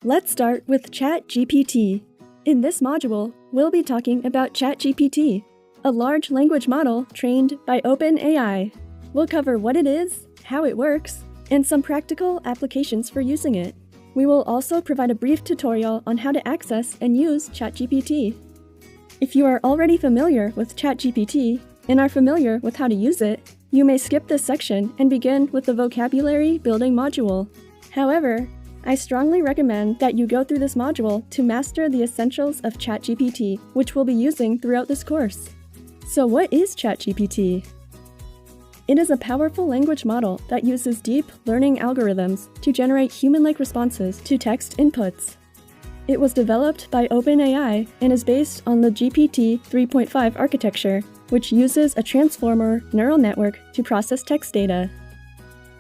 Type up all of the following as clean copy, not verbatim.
Let's start with ChatGPT. In this module, we'll be talking about ChatGPT, a large language model trained by OpenAI. We'll cover what it is, how it works, and some practical applications for using it. We will also provide a brief tutorial on how to access and use ChatGPT. If you are already familiar with ChatGPT and are familiar with how to use it, you may skip this section and begin with the vocabulary building module. However, I strongly recommend that you go through this module to master the essentials of ChatGPT, which we'll be using throughout this course. So what is ChatGPT? It is a powerful language model that uses deep learning algorithms to generate human-like responses to text inputs. It was developed by OpenAI and is based on the GPT 3.5 architecture, which uses a transformer neural network to process text data.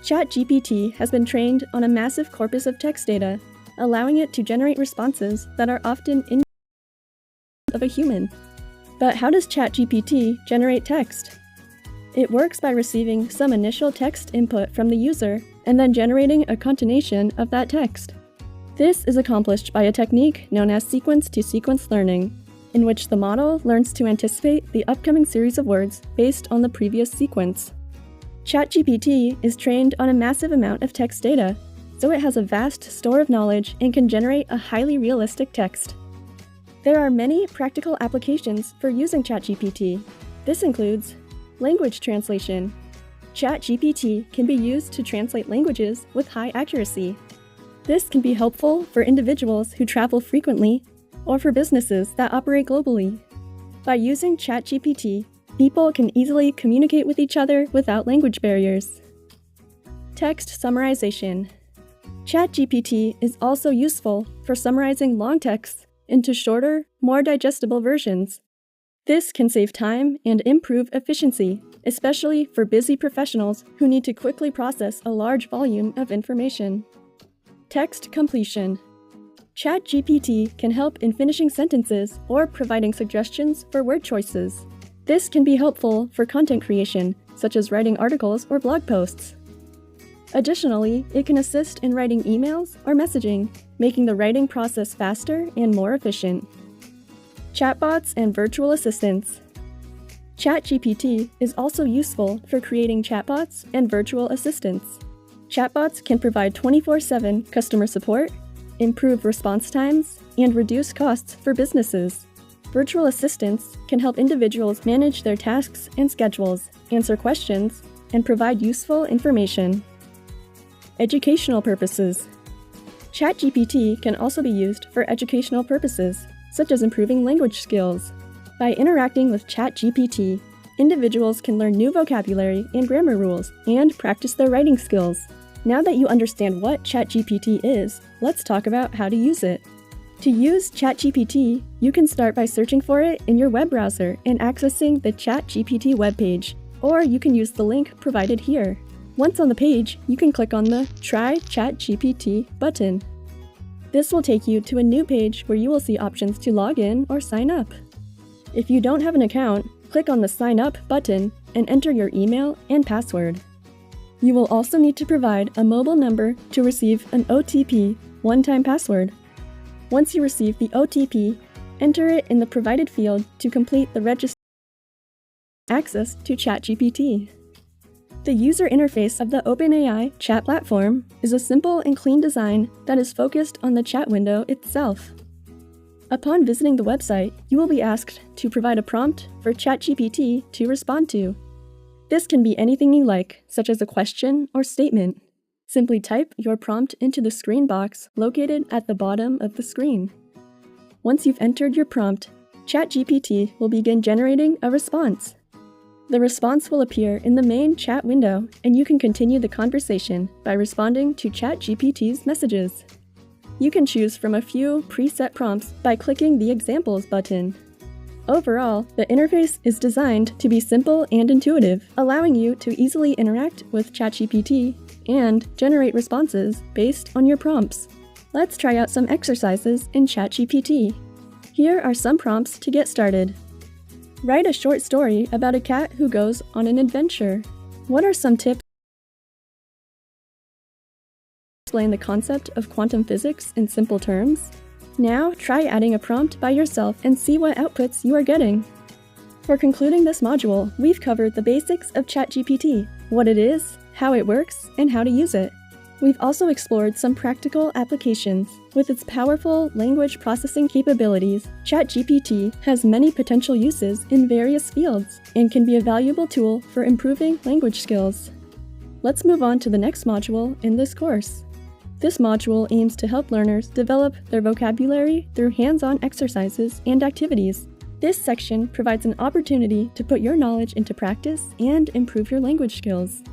ChatGPT has been trained on a massive corpus of text data, allowing it to generate responses that are often in of a human. But how does ChatGPT generate text? It works by receiving some initial text input from the user and then generating a concatenation of that text. This is accomplished by a technique known as sequence-to-sequence learning, in which the model learns to anticipate the upcoming series of words based on the previous sequence. ChatGPT is trained on a massive amount of text data, so it has a vast store of knowledge and can generate a highly realistic text. There are many practical applications for using ChatGPT. This includes language translation. ChatGPT can be used to translate languages with high accuracy. This can be helpful for individuals who travel frequently or for businesses that operate globally. By using ChatGPT, people can easily communicate with each other without language barriers. Text summarization. ChatGPT is also useful for summarizing long texts into shorter, more digestible versions. This can save time and improve efficiency, especially for busy professionals who need to quickly process a large volume of information. Text completion. ChatGPT can help in finishing sentences or providing suggestions for word choices. This can be helpful for content creation, such as writing articles or blog posts. Additionally, it can assist in writing emails or messaging, making the writing process faster and more efficient. Chatbots and virtual assistants. ChatGPT is also useful for creating chatbots and virtual assistants. Chatbots can provide 24/7 customer support, improve response times, and reduce costs for businesses. Virtual assistants can help individuals manage their tasks and schedules, answer questions, and provide useful information. Educational purposes. ChatGPT can also be used for educational purposes, such as improving language skills. By interacting with ChatGPT, individuals can learn new vocabulary and grammar rules and practice their writing skills. Now that you understand what ChatGPT is, let's talk about how to use it. To use ChatGPT, you can start by searching for it in your web browser and accessing the ChatGPT webpage, or you can use the link provided here. Once on the page, you can click on the Try ChatGPT button. This will take you to a new page where you will see options to log in or sign up. If you don't have an account, click on the Sign Up button and enter your email and password. You will also need to provide a mobile number to receive an OTP, one-time password. Once you receive the OTP, enter it in the provided field to complete the registration access to ChatGPT. The user interface of the OpenAI chat platform is a simple and clean design that is focused on the chat window itself. Upon visiting the website, you will be asked to provide a prompt for ChatGPT to respond to. This can be anything you like, such as a question or statement. Simply type your prompt into the screen box located at the bottom of the screen. Once you've entered your prompt, ChatGPT will begin generating a response. The response will appear in the main chat window, and you can continue the conversation by responding to ChatGPT's messages. You can choose from a few preset prompts by clicking the Examples button. Overall, the interface is designed to be simple and intuitive, allowing you to easily interact with ChatGPT and generate responses based on your prompts. Let's try out some exercises in ChatGPT. Here are some prompts to get started. Write a short story about a cat who goes on an adventure. What are some tips explain the concept of quantum physics in simple terms? Now, try adding a prompt by yourself and see what outputs you are getting. For concluding this module, we've covered the basics of ChatGPT, what it is, how it works, and how to use it. We've also explored some practical applications. With its powerful language processing capabilities, ChatGPT has many potential uses in various fields and can be a valuable tool for improving language skills. Let's move on to the next module in this course. This module aims to help learners develop their vocabulary through hands-on exercises and activities. This section provides an opportunity to put your knowledge into practice and improve your language skills.